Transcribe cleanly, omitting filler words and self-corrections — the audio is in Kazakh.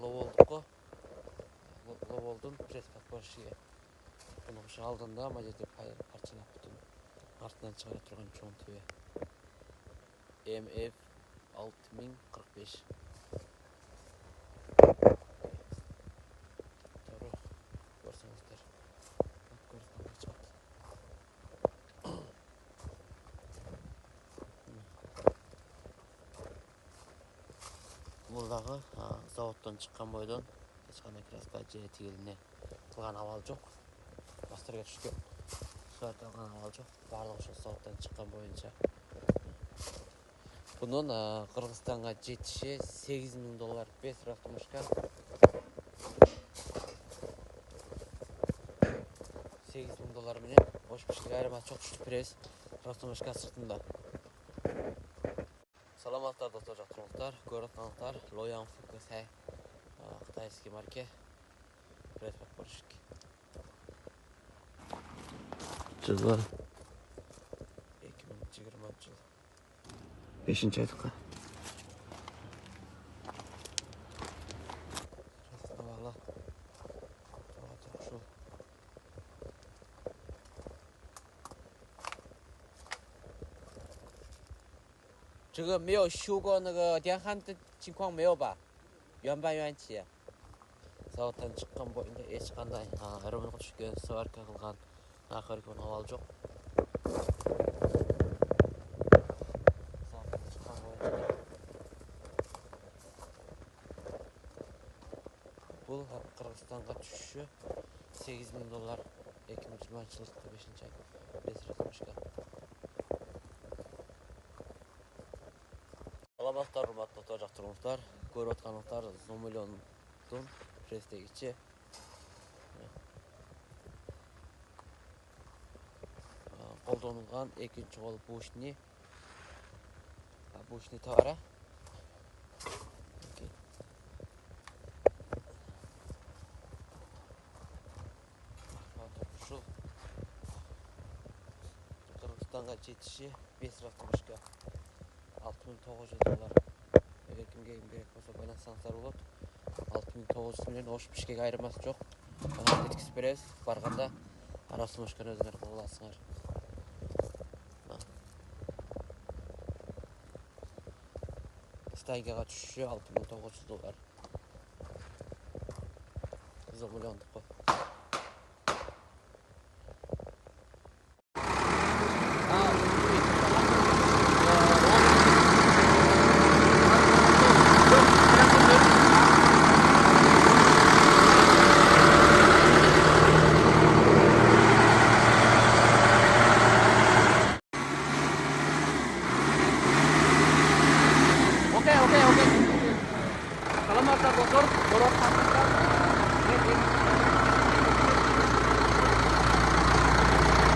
Lowell'dukku. Lowell'dun press подборщиги. Bunun şu aldığında ama жерде parçalap bütün артынан çıkara turgan çoğun tübe. MF 6045. Doğru. Görсеңіздер. Көрсеңіздер çıkart. Бұл дағы заводтан шыққан бойдан ешқандай краска же тигеліне қылған авал жоқ. Мастерге түскен шығартылған авал жоқ. Барлығы осы заводтан шыққан бойынша. Бұның Қырғызстанға жетіші $8,000 бес автомашка. $8,000 менен ошпишке айырмасы жоқ күшті пресс автомашка сыртында. Саламаттар достар, жақтырмақтар, көріп қанықтар, Лоян Фукусай, қытайский марке, пресс подборщик. Жылы 2020 жыл. 5-ші айтыққа. Жасқавалы. Шу.这个没有修过那个电焊的情况没有吧？原班原起。Заводтан шыққан бойында ешқандай ремонтқа түскен, сварка қылған, ақыркон авал жоқ. Заводтан шыққан бойында. Бұл Қырғызстанға түсіші $8,000 2020 жылдықта 5-ші ай. Бесіретімішке. Саламаттар, урматтуу жактыргучулар, көрүп атканыңыздар Зомулондун пресстегичи. Колдонулган экинчи кол бушни товары. Ушул Кыргызстанга жетиши 5 автомашка $6,900. Эгер кимге керек болсо байлансаңыздар болот. $6,900 менен ошпишкеге айырмасы жок. Экспресс барганда автомашканы өзүңөр кыла аласыңар. Стайгаға түші $6,900. Зомулондуку. Oke. Salamat sa bosor, borot